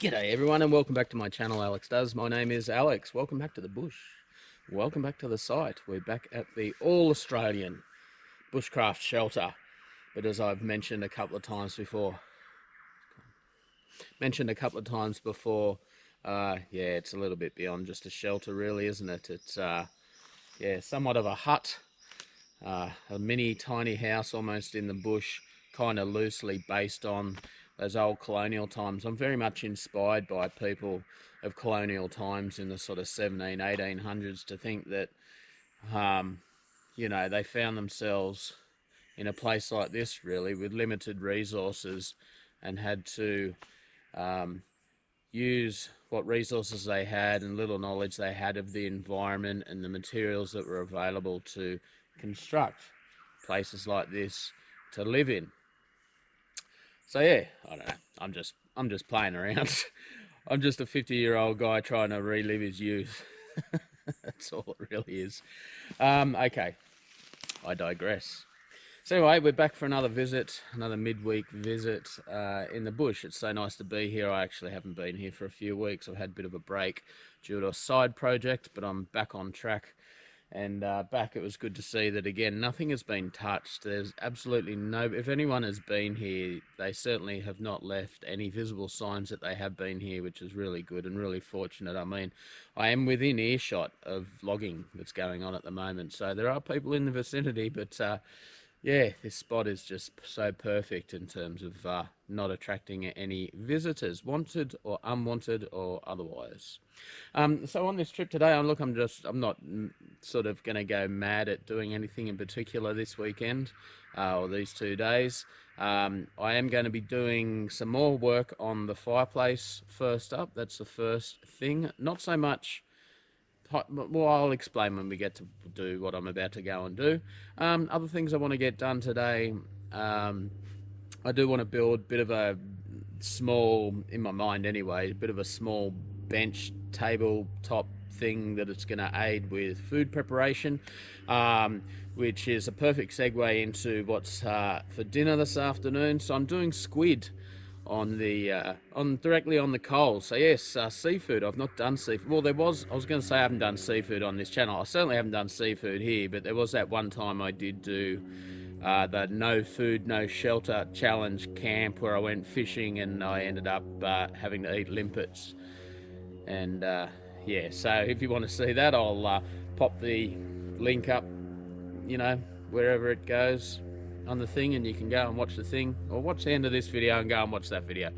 G'day everyone and welcome back to my channel, Alex Does. My name is Alex. Welcome back to the bush. Welcome back to the site. We're back at the All-Australian Bushcraft Shelter. But as I've mentioned a couple of times before, yeah, it's a little bit beyond just a shelter really, isn't it? It's, yeah, somewhat of a hut, a mini tiny house almost in the bush, kind of loosely based on those old colonial times. I'm very much inspired by people of colonial times in the sort of 1800s to think that, you know, they found themselves in a place like this really with limited resources and had to use what resources they had and little knowledge they had of the environment and the materials that were available to construct places like this to live in. So yeah, I don't know. I'm just playing around. I'm just a 50-year-old guy trying to relive his youth. That's all it really is. Okay, I digress. So anyway, we're back for another visit, another midweek visit in the bush. It's so nice to be here. I actually haven't been here for a few weeks. I've had a bit of a break due to a side project, but I'm back on track. And back, it was good to see that again, nothing has been touched. There's absolutely no, if anyone has been here, they certainly have not left any visible signs that they have been here, which is really good and really fortunate. I mean, I am within earshot of logging that's going on at the moment, so there are people in the vicinity, but yeah, this spot is just so perfect in terms of not attracting any visitors, wanted or unwanted or otherwise. So on this trip today, I'm not sort of going to go mad at doing anything in particular this weekend or these 2 days. I am going to be doing some more work on the fireplace first up. That's the first thing. Not so much. Well, I'll explain when we get to do what I'm about to go and do. Other things I want to get done today, I do want to build a bit of a small, in my mind anyway, a bit of a small bench tabletop thing that it's going to aid with food preparation, which is a perfect segue into what's for dinner this afternoon. So I'm doing squid on the directly on the coals. So yes, seafood. I've not done seafood. Well, I was going to say I haven't done seafood on this channel. I certainly haven't done seafood here, but there was that one time I did do the no food, no shelter challenge camp where I went fishing and I ended up having to eat limpets. And yeah, so if you want to see that, I'll pop the link up, you know, wherever it goes on the thing, and you can go and watch the thing or watch the end of this video and go and watch that video.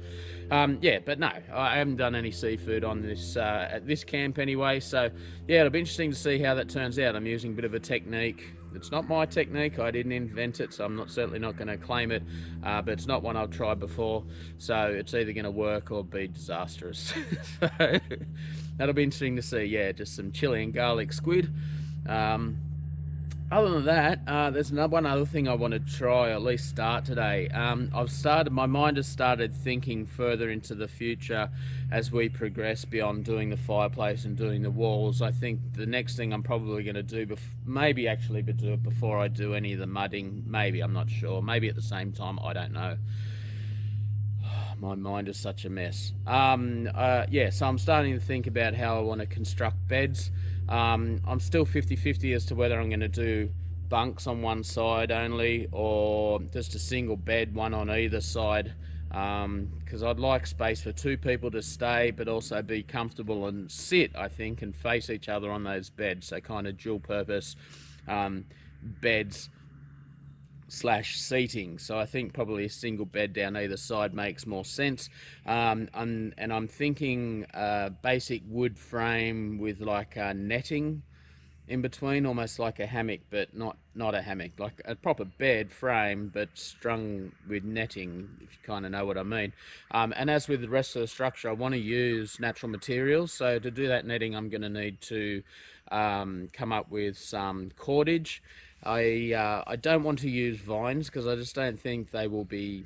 Yeah, but no, I haven't done any seafood on this at this camp anyway, so yeah, it'll be interesting to see how that turns out. I'm using a bit of a technique. It's not my technique, I didn't invent it, so I'm certainly not going to claim it, but it's not one I've tried before, so it's either going to work or be disastrous. So that'll be interesting to see. Yeah, just some chili and garlic squid. Other than that, there's one other thing I want to try, or at least start today. My mind has started thinking further into the future as we progress beyond doing the fireplace and doing the walls. I think the next thing I'm probably going to do, maybe actually do it before I do any of the mudding. Maybe, I'm not sure. Maybe at the same time, I don't know. My mind is such a mess. Yeah, so I'm starting to think about how I want to construct beds. I'm still 50-50 as to whether I'm going to do bunks on one side only or just a single bed, one on either side, because I'd like space for two people to stay but also be comfortable and sit, I think, and face each other on those beds. So kind of dual purpose beds slash seating. So I think probably a single bed down either side makes more sense. And I'm thinking basic wood frame with like netting in between, almost like a hammock, but not a hammock, like a proper bed frame but strung with netting, if you kind of know what I mean. And as with the rest of the structure, I want to use natural materials. So to do that netting, I'm going to need to come up with some cordage. I don't want to use vines because I just don't think they will be,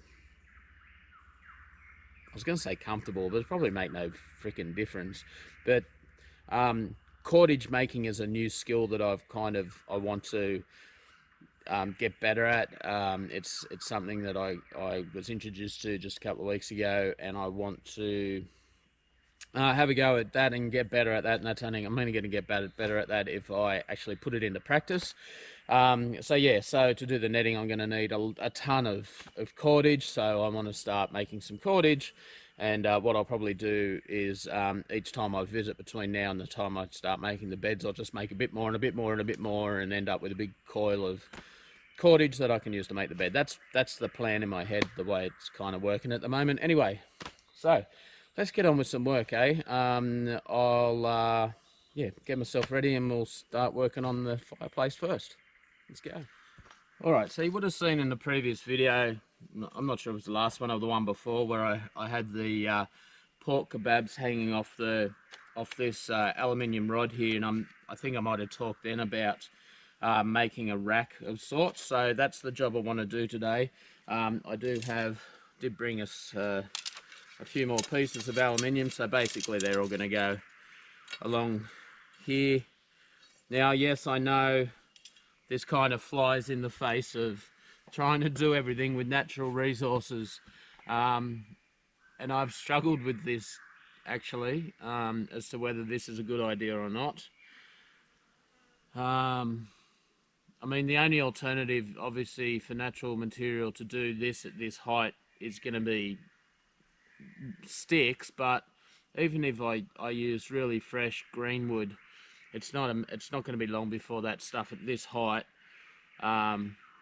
I was going to say comfortable, but it probably make no freaking difference. But cordage making is a new skill that I want to get better at. It's something that I was introduced to just a couple of weeks ago, and I want to have a go at that and get better at that. And that's only, I'm only going to get better at that if I actually put it into practice. So yeah, so to do the netting, I'm going to need a ton of cordage. So I want to start making some cordage. And what I'll probably do is each time I visit between now and the time I start making the beds, I'll just make a bit more and a bit more and a bit more and end up with a big coil of cordage that I can use to make the bed. That's the plan in my head, the way it's kind of working at the moment. Anyway, so let's get on with some work, eh? I'll yeah, get myself ready and we'll start working on the fireplace first. Let's go. All right, so you would have seen in the previous video, I'm not sure if it was the last one or the one before, where I had the pork kebabs hanging off this aluminium rod here, and I think I might have talked then about making a rack of sorts. So that's the job I want to do today. I did bring us a few more pieces of aluminium, so basically they're all going to go along here. Now, yes, I know this kind of flies in the face of trying to do everything with natural resources, and I've struggled with this actually, as to whether this is a good idea or not. I mean, the only alternative, obviously, for natural material to do this at this height is going to be sticks. But even if I use really fresh green wood, it's not going to be long before that stuff at this height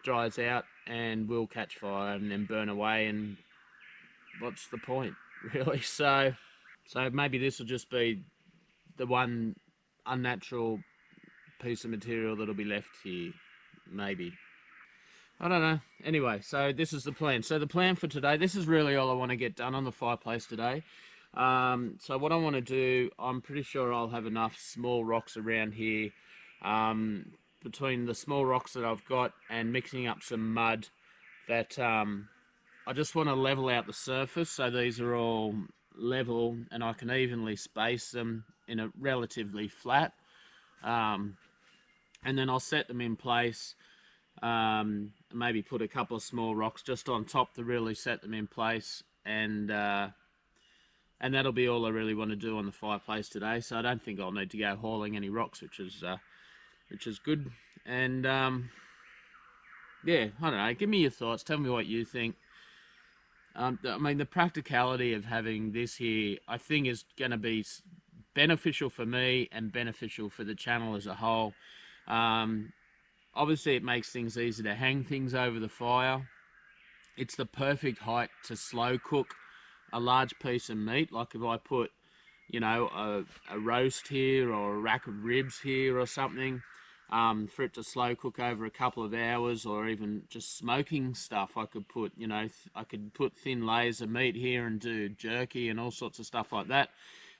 dries out and will catch fire and then burn away. And what's the point, really? So maybe this will just be the one unnatural piece of material that'll be left here, maybe. I don't know. Anyway, so this is the plan. So the plan for today, this is really all I want to get done on the fireplace today. So what I want to do, I'm pretty sure I'll have enough small rocks around here. Between the small rocks that I've got and mixing up some mud, that I just want to level out the surface so these are all level and I can evenly space them in a relatively flat. And then I'll set them in place, maybe put a couple of small rocks just on top to really set them in place, and that'll be all I really want to do on the fireplace today. So I don't think I'll need to go hauling any rocks, which is good. And yeah, I don't know, give me your thoughts, tell me what you think. I mean, the practicality of having this here, I think, is going to be beneficial for me and beneficial for the channel as a whole. Obviously, it makes things easy to hang things over the fire. It's the perfect height to slow cook a large piece of meat. Like if I put, you know, a roast here or a rack of ribs here or something, for it to slow cook over a couple of hours, or even just smoking stuff. I could put, you know, I could put thin layers of meat here and do jerky and all sorts of stuff like that.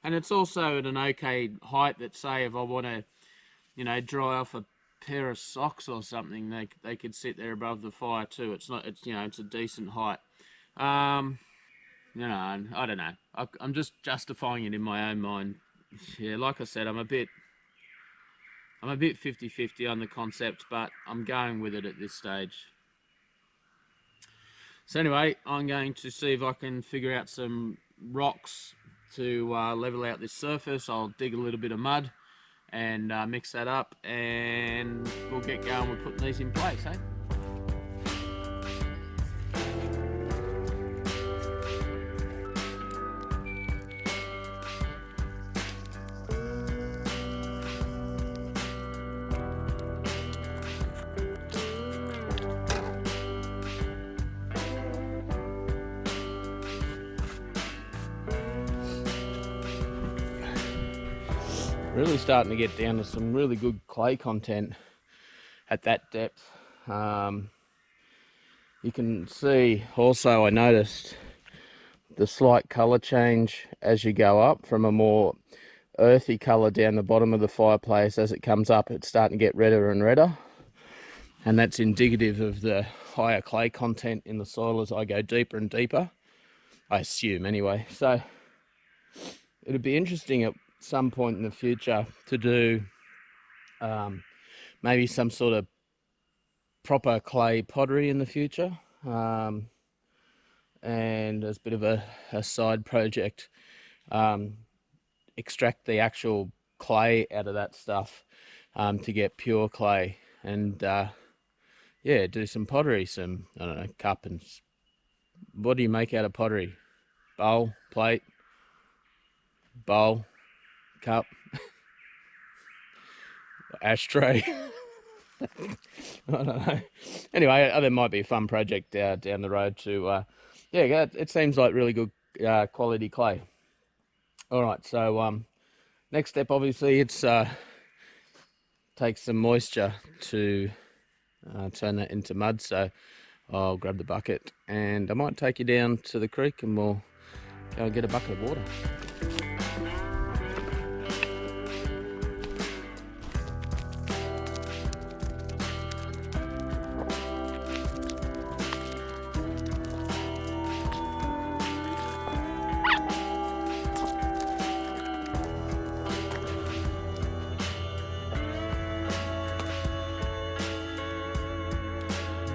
And it's also at an okay height that, say, if I want to, you know, dry off a pair of socks or something, they could sit there above the fire too. It's you know, it's a decent height. You know, I don't know. I'm just justifying it in my own mind. Yeah, like I said, I'm a bit 50-50 on the concept, but I'm going with it at this stage. So anyway, I'm going to see if I can figure out some rocks to level out this surface. I'll dig a little bit of mud and mix that up, and we'll get going with putting these in place, eh? Really starting to get down to some really good clay content at that depth. You can see also, I noticed the slight colour change as you go up, from a more earthy colour down the bottom of the fireplace. As it comes up, it's starting to get redder and redder, and that's indicative of the higher clay content in the soil as I go deeper and deeper, I assume anyway. So it'd be interesting at some point in the future to do maybe some sort of proper clay pottery in the future, and as a bit of a side project, extract the actual clay out of that stuff to get pure clay, and yeah, do some pottery, some, I don't know, cup and what do you make out of pottery? Bowl, plate, bowl, cup, ashtray. I don't know. Anyway, there might be a fun project down the road to, yeah, it seems like really good quality clay. All right, so next step, obviously, it's takes some moisture to turn that into mud. So I'll grab the bucket and I might take you down to the creek and we'll go and get a bucket of water.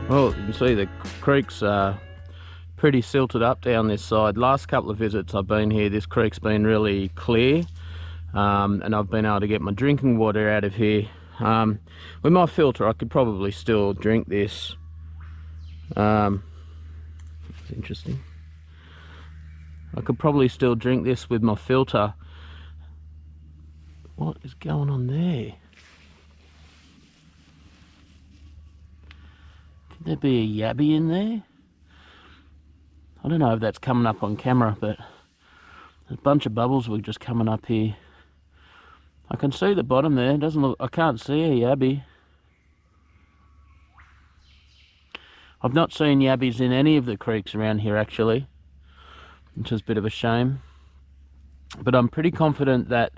Well, you can see the creek's pretty silted up down this side. Last couple of visits I've been here, this creek's been really clear, and I've been able to get my drinking water out of here. With my filter, I could probably still drink this. It's interesting. I could probably still drink this with my filter. What is going on there? Could there be a yabby in there? I don't know if that's coming up on camera, but there's a bunch of bubbles were just coming up here. I can see the bottom there. It doesn't look, I can't see a yabby. I've not seen yabbies in any of the creeks around here actually, which is a bit of a shame. But I'm pretty confident that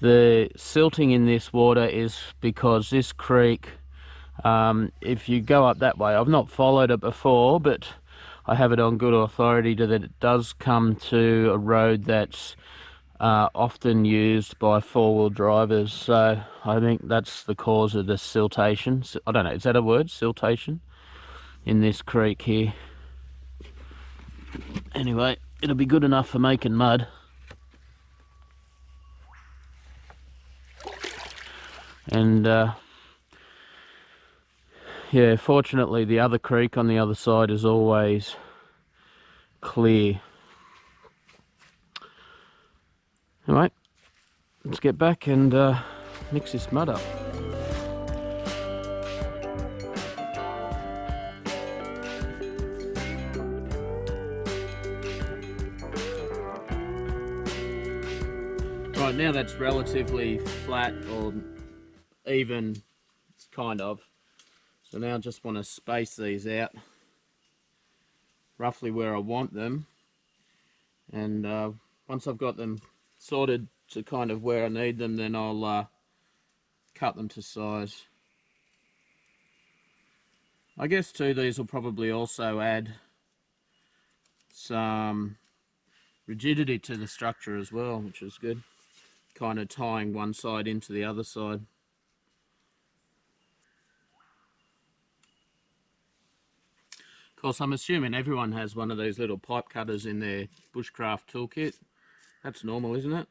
the silting in this water is because this creek, if you go up that way, I've not followed it before, but I have it on good authority that it does come to a road that's often used by four-wheel drivers. So I think that's the cause of the siltation. I don't know, is that a word, siltation, in this creek here? Anyway, it'll be good enough for making mud. And yeah, fortunately the other creek on the other side is always clear. Alright, let's get back and mix this mud up. Right, now that's relatively flat or even, kind of. So now I just want to space these out roughly where I want them, and once I've got them sorted to kind of where I need them, then I'll cut them to size. I guess too, these will probably also add some rigidity to the structure as well, which is good, kind of tying one side into the other side. Of course, I'm assuming everyone has one of these little pipe cutters in their bushcraft toolkit. That's normal, isn't it?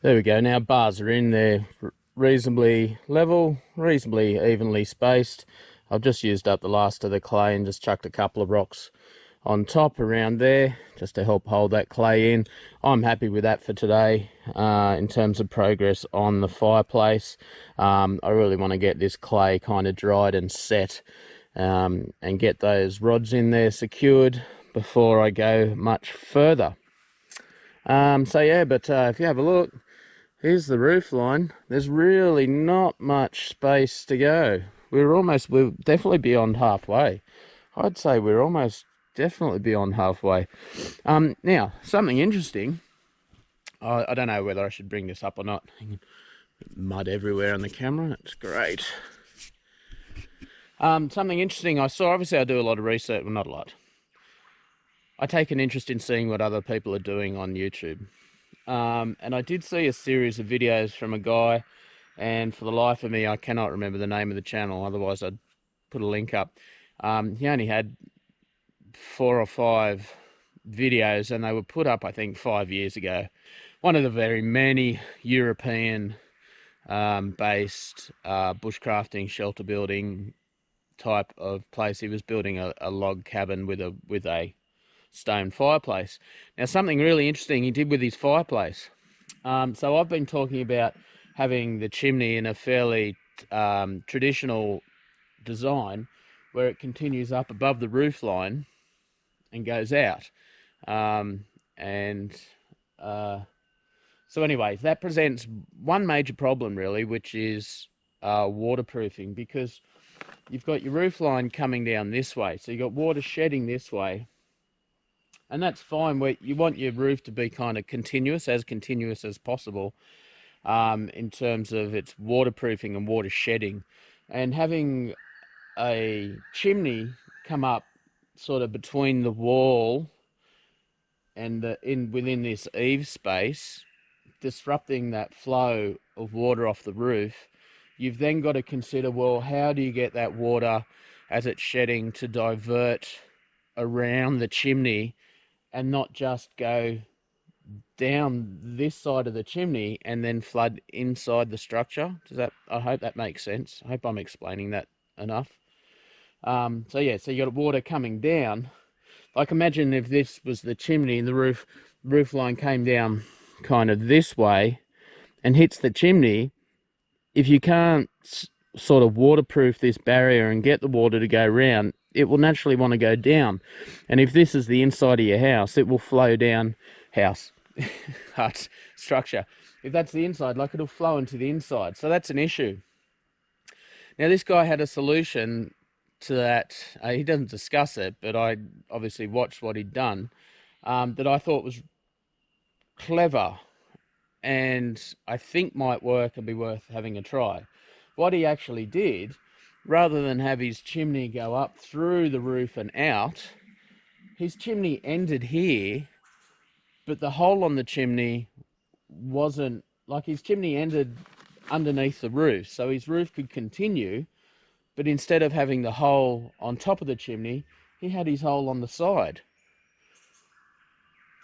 There we go. Now bars are in there, reasonably level, reasonably evenly spaced. I've just used up the last of the clay and just chucked a couple of rocks on top around there just to help hold that clay in. I'm happy with that for today. In terms of progress on the fireplace, I really want to get this clay kind of dried and set, and get those rods in there secured before I go much further. So yeah, but if you have a look, here's the roof line. There's really not much space to go. We're definitely beyond halfway. I'd say we're almost definitely beyond halfway. Now, something interesting. I don't know whether I should bring this up or not. Mud everywhere on the camera. It's great. Something interesting I saw. Obviously, I do a lot of research. Well, not a lot. I take an interest in seeing what other people are doing on YouTube. And I did see a series of videos from a guy, and for the life of me, I cannot remember the name of the channel. Otherwise, I'd put a link up. He only had 4 or 5 videos, and they were put up, I think, 5 years ago. One of the very many European based bushcrafting, shelter building type of place. He was building a log cabin with a stone fireplace. Now, something really interesting he did with his fireplace. So I've been talking about having the chimney in a fairly traditional design, where it continues up above the roof line and goes out. So anyway, that presents one major problem really, which is waterproofing, because you've got your roof line coming down this way, so you've got water shedding this way, and that's fine. Where you want your roof to be kind of continuous as possible, in terms of its waterproofing and water shedding. And having a chimney come up sort of between the wall and within this eave space, disrupting that flow of water off the roof, you've then got to consider, well, how do you get that water as it's shedding to divert around the chimney and not just go down this side of the chimney and then flood inside the structure? I hope that makes sense. I hope I'm explaining that enough. So you got water coming down. Like, imagine if this was the chimney and the roof line came down kind of this way and hits the chimney. If you can't sort of waterproof this barrier and get the water to go round, it will naturally want to go down. And if this is the inside of your house, it will flow down hut structure. If that's the inside, like, it'll flow into the inside. So that's an issue. Now, this guy had a solution to that. He doesn't discuss it, but I obviously watched what he'd done, that I thought was clever and I think might work and be worth having a try. What he actually did, rather than have his chimney go up through the roof and out, his chimney ended here, but the hole on the chimney wasn't, like, his chimney ended underneath the roof, so his roof could continue, but instead of having the hole on top of the chimney, he had his hole on the side.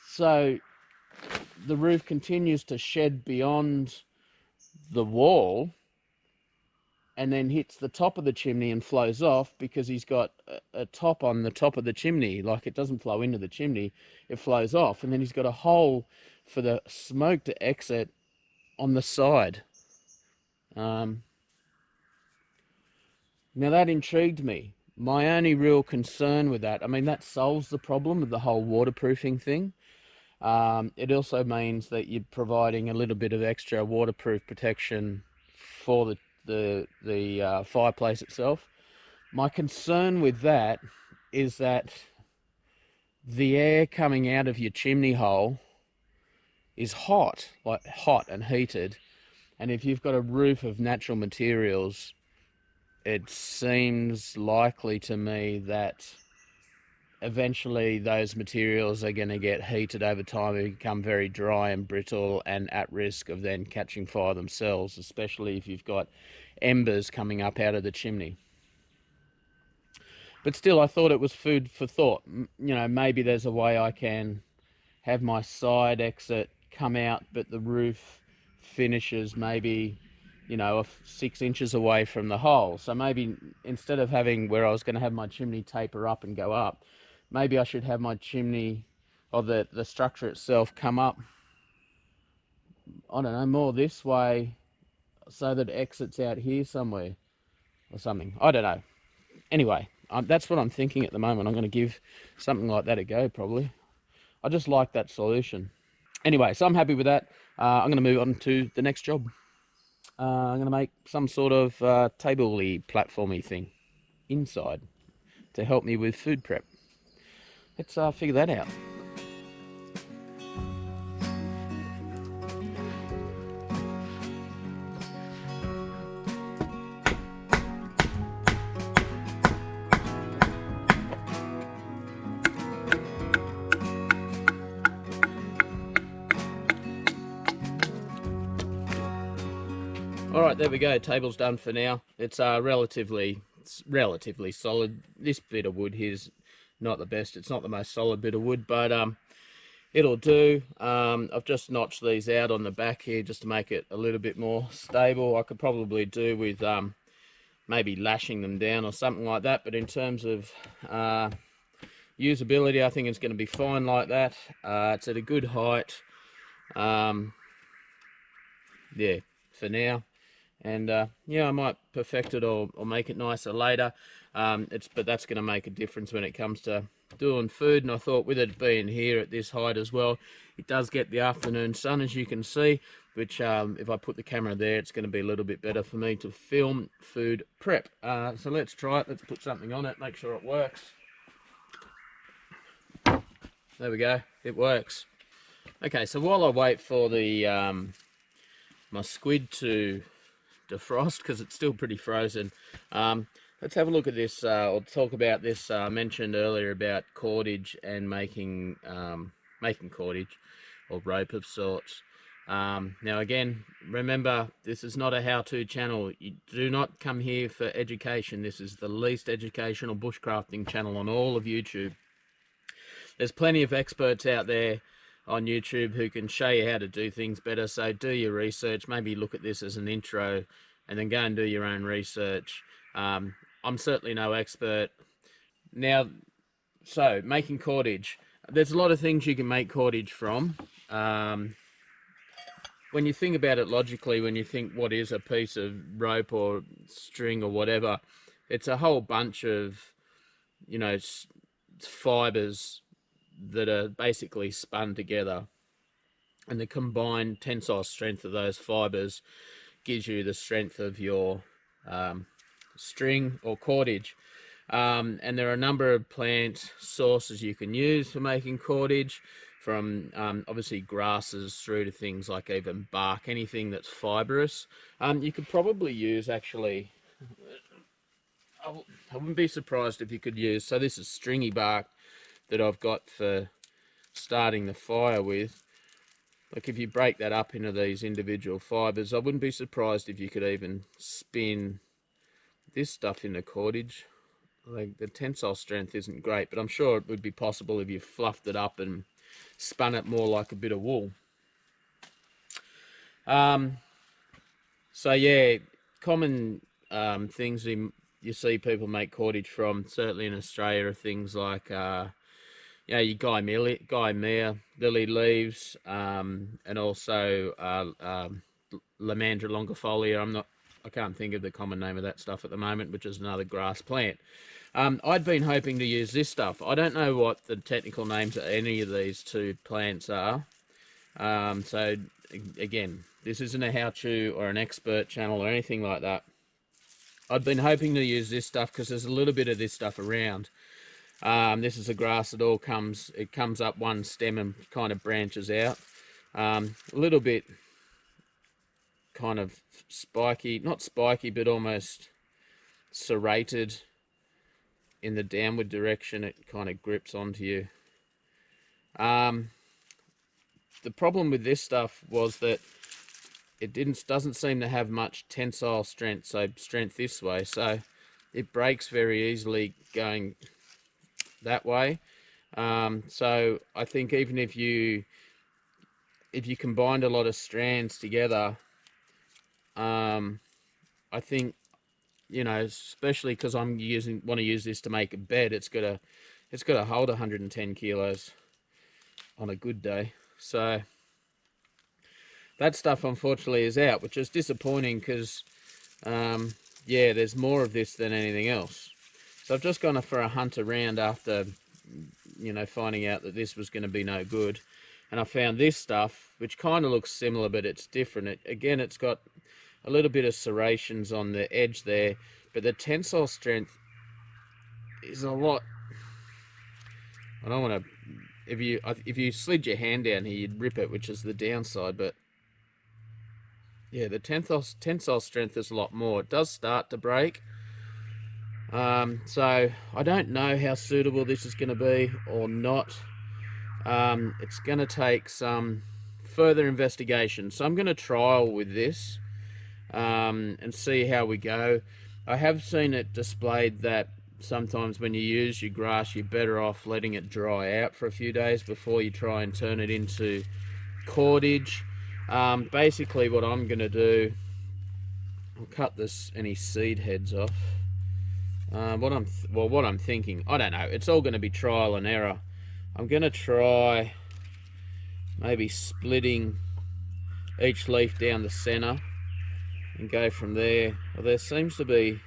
So the roof continues to shed beyond the wall and then hits the top of the chimney and flows off, because he's got a top on the top of the chimney. Like, it doesn't flow into the chimney, it flows off, and then he's got a hole for the smoke to exit on the side. Now, that intrigued me. My only real concern with that, I mean, that solves the problem of the whole waterproofing thing. It also means that you're providing a little bit of extra waterproof protection for the fireplace itself. My concern with that is that the air coming out of your chimney hole is hot, like hot and heated. And if you've got a roof of natural materials, it seems likely to me that eventually those materials are going to get heated over time and become very dry and brittle and at risk of then catching fire themselves, especially if you've got embers coming up out of the chimney. But still, I thought it was food for thought. Maybe there's a way I can have my side exit come out, but the roof finishes maybe 6 inches away from the hole. So maybe instead of having where I was going to have my chimney taper up and go up, maybe I should have my chimney, or the structure itself, come up, I don't know, more this way, so that it exits out here somewhere or something. I don't know. Anyway, that's what I'm thinking at the moment. I'm going to give something like that a go, probably. I just like that solution. Anyway, so I'm happy with that. I'm going to move on to the next job. I'm going to make some sort of table-y, platformy thing inside to help me with food prep. Let's figure that out. All right, there we go. Table's done for now. It's relatively it's relatively solid. This bit of wood here's not the best. It's not the most solid bit of wood, but it'll do. I've just notched these out on the back here just to make it a little bit more stable. I could probably do with maybe lashing them down or something like that, but in terms of usability, I think it's going to be fine like that. It's at a good height. Yeah, for now. And yeah, I might perfect it or make it nicer later. But that's going to make a difference when it comes to doing food. And I thought with it being here at this height as well, it does get the afternoon sun, as you can see, which if I put the camera there, it's going to be a little bit better for me to film food prep. So let's try it. Let's put something on it, make sure it works. There we go, it works. Okay, so while I wait for the my squid to defrost, because it's still pretty frozen, let's have a look at this, or talk about this. I mentioned earlier about cordage and making cordage or rope of sorts. Now again, remember, this is not a how-to channel. You do not come here for education. This is the least educational bushcrafting channel on all of YouTube. There's plenty of experts out there on YouTube who can show you how to do things better, so do your research. Maybe look at this as an intro and then go and do your own research. I'm certainly no expert. Now, so making cordage. There's a lot of things you can make cordage from. When you think about it logically, when you think what is a piece of rope or string or whatever, it's a whole bunch of, you know, fibers that are basically spun together, and the combined tensile strength of those fibers gives you the strength of your string or cordage. And there are a number of plant sources you can use for making cordage, from obviously grasses through to things like even bark, anything that's fibrous. You could probably use, actually, I wouldn't be surprised if you could use, so this is stringy bark that I've got for starting the fire with. Like, if you break that up into these individual fibers, I wouldn't be surprised if you could even spin this stuff into cordage. Like, the tensile strength isn't great, but I'm sure it would be possible if you fluffed it up and spun it more like a bit of wool. So yeah, common things you see people make cordage from, certainly in Australia, are things like your Guy Mere lily leaves, and also Lamandra longifolia. I can't think of the common name of that stuff at the moment, which is another grass plant. I'd been hoping to use this stuff. I don't know what the technical names of any of these two plants are. So again, this isn't a how-to or an expert channel or anything like that. I'd been hoping to use this stuff because there's a little bit of this stuff around. This is a grass that it comes up one stem and kind of branches out. A little bit kind of spiky, not spiky, but almost serrated in the downward direction. It kind of grips onto you. The problem with this stuff was that it doesn't seem to have much tensile strength, so strength this way, so it breaks very easily going that way. So I think even if you combined a lot of strands together, I think, you know, especially because I'm want to use this to make a bed, it's got to hold 110 kilos on a good day. So that stuff unfortunately is out, which is disappointing because yeah, there's more of this than anything else. So I've just gone for a hunt around after, you know, finding out that this was going to be no good, and I found this stuff which kind of looks similar, but it's different. Again, it's got a little bit of serrations on the edge there, but the tensile strength is a lot. I don't want to, if you slid your hand down here, you'd rip it, which is the downside, but yeah, the tensile strength is a lot more. It does start to break. So I don't know how suitable this is going to be or not. It's going to take some further investigation. So I'm going to trial with this and see how we go. I have seen it displayed that sometimes when you use your grass, you're better off letting it dry out for a few days before you try and turn it into cordage. Basically what I'm going to do, I'll cut any seed heads off. What I'm thinking, I don't know, it's all going to be trial and error. I'm going to try maybe splitting each leaf down the center and go from there. Well, there seems to be,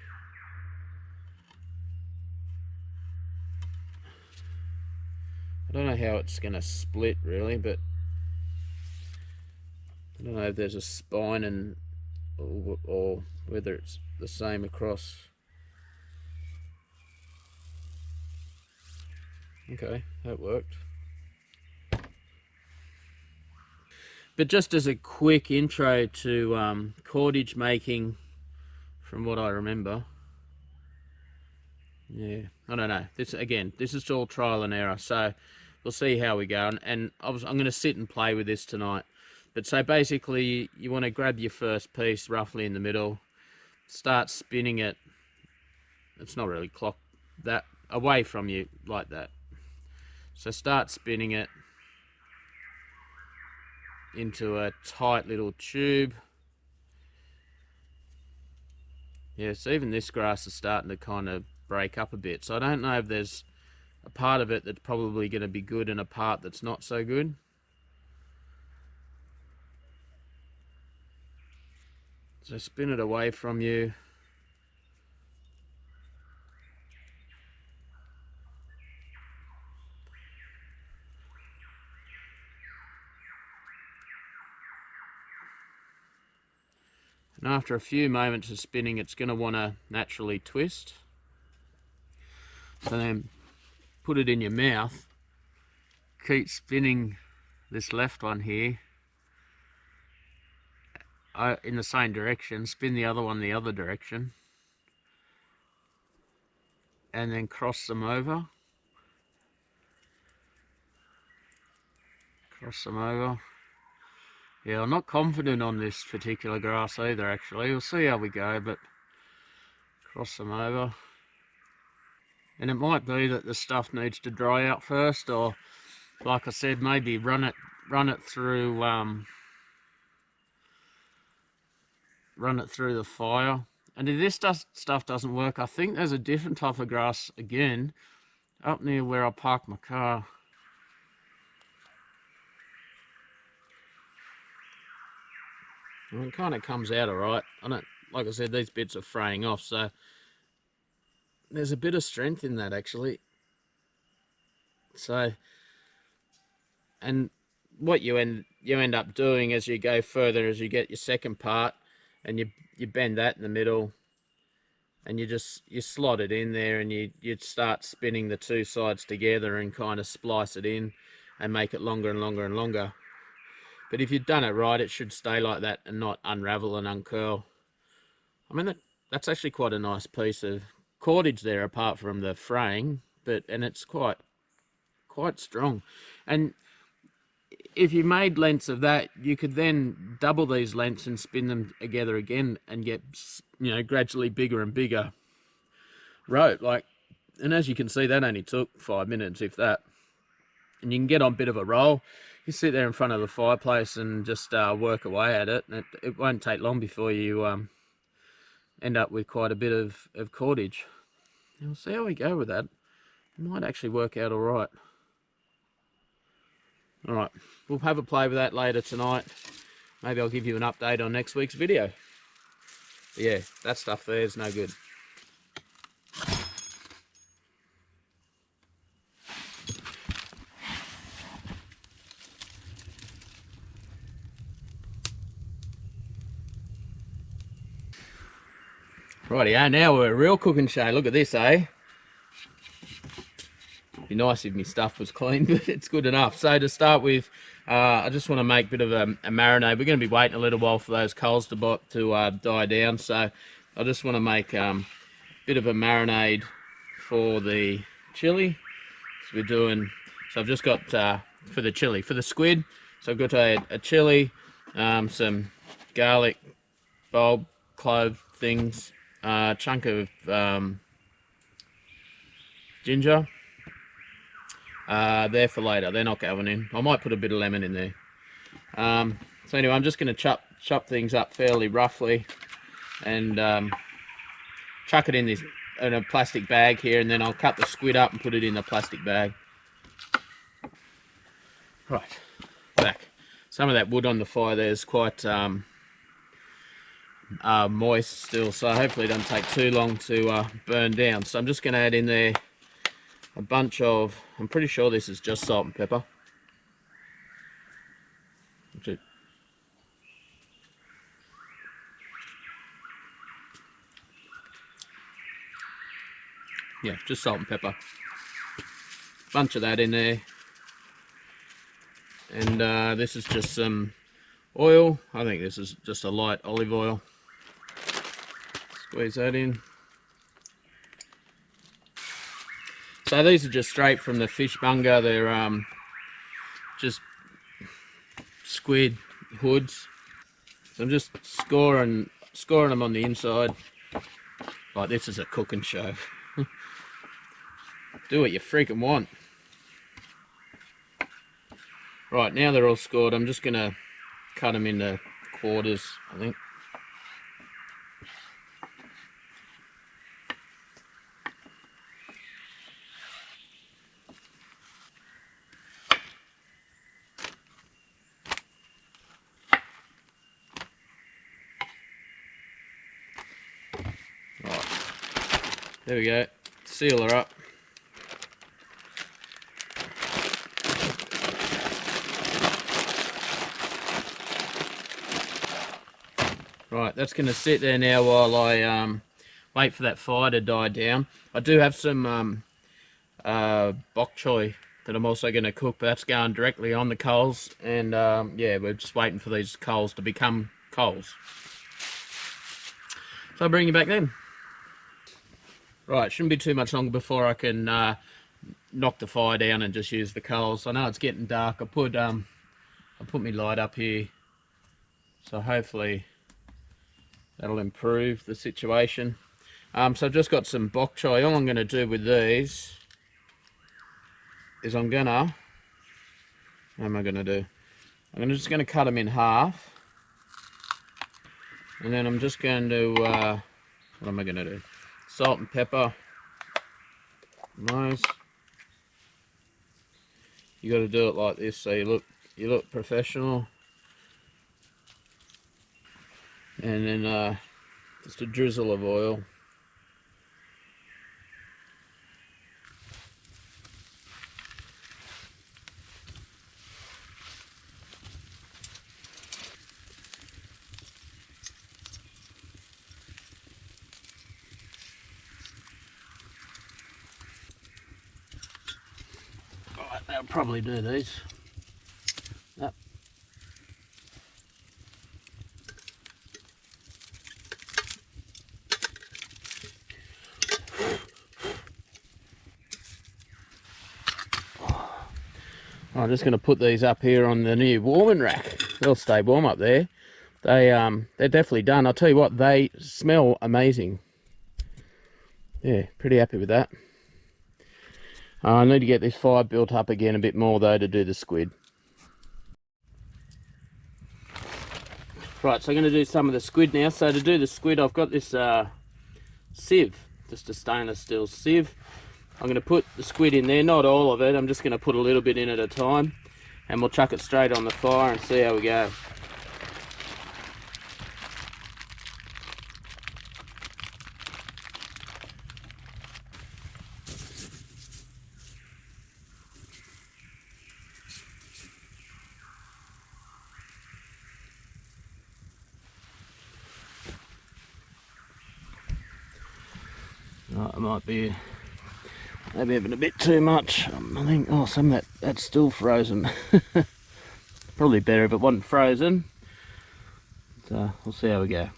I don't know how it's going to split really, but I don't know if there's a spine or whether it's the same across. Okay, that worked. But just as a quick intro to cordage making, from what I remember, yeah, I don't know. This is all trial and error, so we'll see how we go. And I'm going to sit and play with this tonight. But so basically, you want to grab your first piece roughly in the middle, start spinning it. It's not really clock that away from you like that. So start spinning it into a tight little tube. Yes, even this grass is starting to kind of break up a bit. So I don't know if there's a part of it that's probably going to be good and a part that's not so good. So spin it away from you. And after a few moments of spinning, it's going to want to naturally twist. So then put it in your mouth. Keep spinning this left one here in the same direction. Spin the other one the other direction. And then cross them over. Cross them over. Yeah, I'm not confident on this particular grass either, actually. We'll see how we go, but cross them over. And it might be that the stuff needs to dry out first, or like I said, maybe run it through the fire. And if this stuff doesn't work, I think there's a different type of grass again up near where I park my car. Well, it kind of comes out all right. Like I said, these bits are fraying off, so there's a bit of strength in that actually. So, and what you end up doing as you go further, as you get your second part, and you bend that in the middle, and you slot it in there, and you start spinning the two sides together and kind of splice it in, and make it longer and longer and longer. But if you've done it right, it should stay like that and not unravel and uncurl. I mean, that's actually quite a nice piece of cordage there, apart from the fraying, and it's quite strong. And if you made lengths of that, you could then double these lengths and spin them together again and get, gradually bigger and bigger rope. And as you can see, that only took 5 minutes, if that. And you can get on a bit of a roll. You sit there in front of the fireplace and just work away at it, and it won't take long before you end up with quite a bit of cordage. And we'll see how we go with that. It might actually work out all right. All right, we'll have a play with that later tonight. Maybe I'll give you an update on next week's video. But yeah, that stuff there is no good. Rightio, now we're a real cooking show. Look at this, eh? It'd be nice if my stuff was clean, but it's good enough. So to start with, I just want to make a bit of a marinade. We're going to be waiting a little while for those coals to die down, so I just want to make a bit of a marinade for the chili. So I've just got for the chili, for the squid. So I've got a chili, some garlic, bulb, clove things, chunk of ginger. They're for later, they're not going in. I might put a bit of lemon in there. So anyway, I'm just going to chop things up fairly roughly and chuck it in a plastic bag here, and then I'll cut the squid up and put it in the plastic bag. Right, back. Some of that wood on the fire there is quite moist still, so hopefully it doesn't take too long to burn down. So I'm just going to add in there a bunch of, I'm pretty sure this is just salt and pepper. Yeah, just salt and pepper. Bunch of that in there. And this is just some oil. I think this is just a light olive oil. Squeeze that in. So these are just straight from the fish bunger. They're just squid hoods. So I'm just scoring them on the inside. Like, this is a cooking show. Do what you freaking want. Right, now they're all scored, I'm just going to cut them into quarters, I think. Right, there we go. Seal her up. Right, that's going to sit there now while I wait for that fire to die down. I do have some bok choy that I'm also going to cook, but that's going directly on the coals. And yeah, we're just waiting for these coals to become coals. So I'll bring you back then. Right, shouldn't be too much longer before I can knock the fire down and just use the coals. I know it's getting dark. I put my light up here, so hopefully that'll improve the situation. So I've just got some bok choy. All I'm going to do with these is how am I going to do? I'm just going to cut them in half. And then I'm just going to, what am I going to do? Salt and pepper. Nice. You got to do it like this so you look professional. And then just a drizzle of oil. Alright, that'll probably do these. Yep. I'm just going to put these up here on the new warming rack. They'll stay warm up there. They're definitely done. I'll tell you what, they smell amazing. Yeah, pretty happy with that. I need to get this fire built up again a bit more though to do the squid. Right, so I'm going to do some of the squid now. So to do the squid, I've got this sieve, just a stainless steel sieve. I'm going to put the squid in there, not all of it. I'm just going to put a little bit in at a time, and we'll chuck it straight on the fire and see how we go. Right, I might be maybe having a bit too much. I think, oh, some of that's still frozen. Probably better if it wasn't frozen. So we'll see how we go.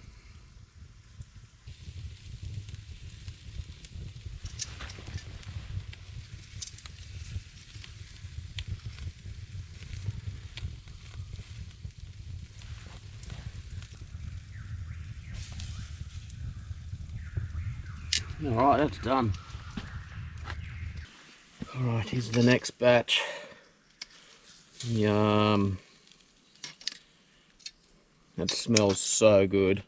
Alright, that's done. Alright, here's the next batch. Yum. That smells so good.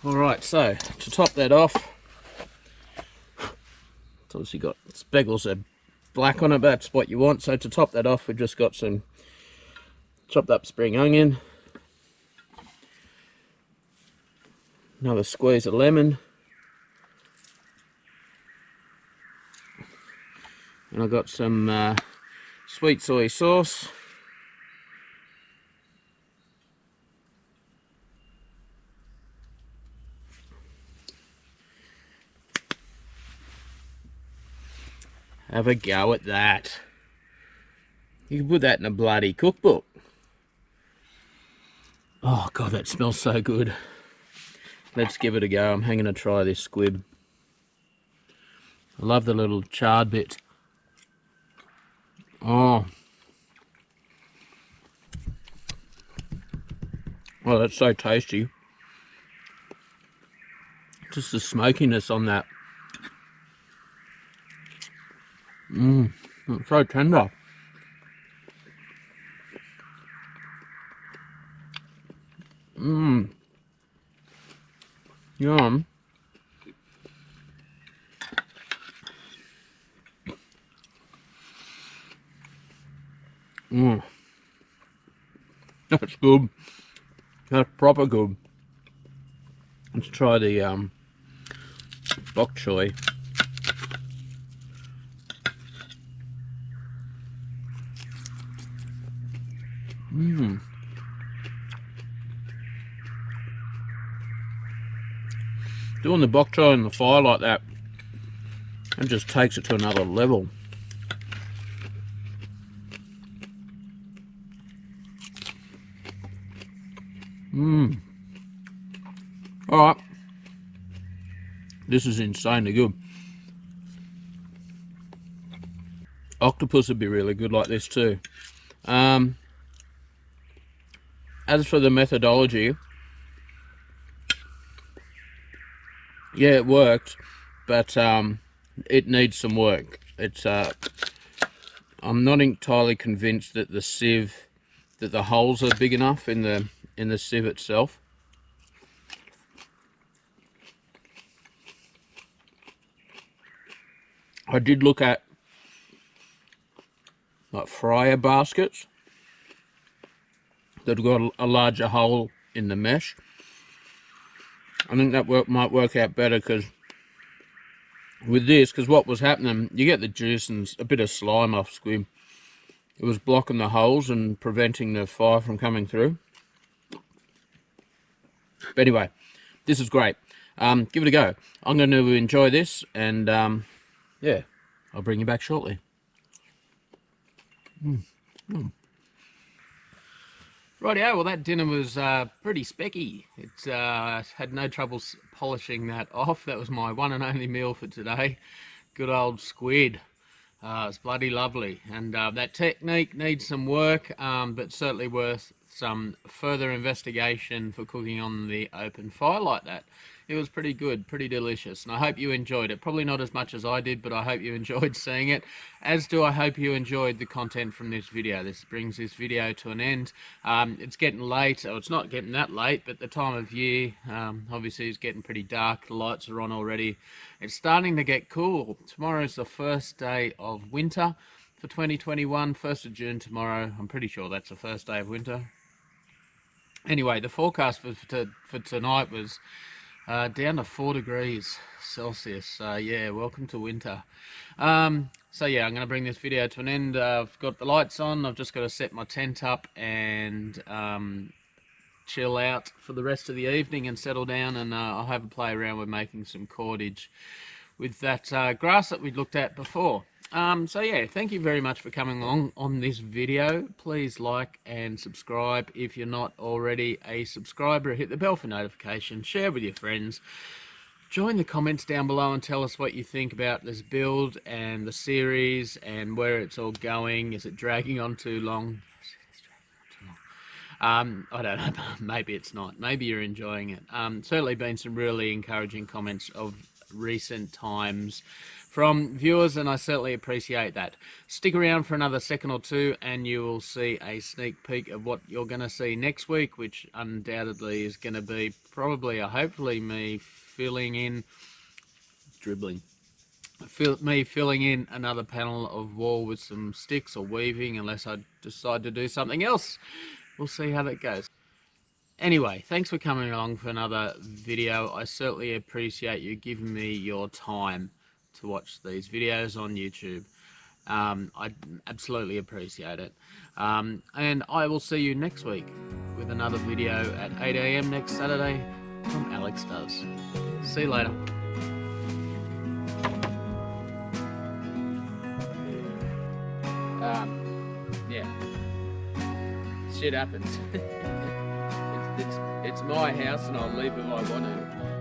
Alright, so to top that off, it's obviously got speckles of black on it, but that's what you want. So to top that off, we've just got some chopped up spring onion, another squeeze of lemon, and I've got some sweet soy sauce, have a go at that. You can put that in a bloody cookbook. Oh god, that smells so good. Let's give it a go. I'm hanging to try this squid. I love the little charred bits. Oh, well, that's so tasty. Just the smokiness on that. It's so tender. Yum. That's good. That's proper good. Let's try the bok choy. Doing the bok choy in the fire like that, it just takes it to another level. Alright. This is insanely good. Octopus would be really good like this too. As for the methodology, yeah, it worked, but it needs some work. It's I'm not entirely convinced that the sieve, that the holes are big enough in the sieve itself. I did look at like fryer baskets that have got a larger hole in the mesh. I think that might work out better, because with this, because what was happening, you get the juice and a bit of slime off squid. It was blocking the holes and preventing the fire from coming through. But anyway, this is great. Give it a go. I'm going to enjoy this, and yeah, I'll bring you back shortly. Rightio, well, that dinner was pretty specky. It's had no trouble polishing that off. That was my one and only meal for today. Good old squid. It's bloody lovely, and that technique needs some work, but certainly worth some further investigation for cooking on the open fire like that. It was pretty good, pretty delicious, and I hope you enjoyed it. Probably not as much as I did, but I hope you enjoyed seeing it, as do I hope you enjoyed the content from this video. This brings this video to an end. It's getting late, or it's not getting that late, but the time of year, obviously, is getting pretty dark. The lights are on already. It's starting to get cool. Tomorrow's the first day of winter for 2021, 1st of June tomorrow. I'm pretty sure that's the first day of winter. Anyway, the forecast for tonight was down to 4 degrees Celsius. So yeah, welcome to winter. So yeah, I'm going to bring this video to an end. I've got the lights on. I've just got to set my tent up and chill out for the rest of the evening and settle down, and I'll have a play around with making some cordage with that grass that we looked at before. So yeah, thank you very much for coming along on this video. Please like and subscribe if you're not already a subscriber. Hit the bell for notifications, share with your friends. join the comments down below and tell us what you think about this build and the series and where it's all going. Is it dragging on too long? I don't know, maybe it's not. Maybe you're enjoying it. Certainly been some really encouraging comments of recent times from viewers, and I certainly appreciate that. Stick around for another second or two and you will see a sneak peek of what you're going to see next week, which undoubtedly is going to be probably or hopefully me filling in another panel of wall with some sticks or weaving, unless I decide to do something else. We'll see how that goes. Anyway, thanks for coming along for another video. I certainly appreciate you giving me your time to watch these videos on YouTube. I absolutely appreciate it. And I will see you next week with another video at 8 AM next Saturday from Alex Does. See you later. Yeah. Shit happens. It's my house and I'll leave if I want to.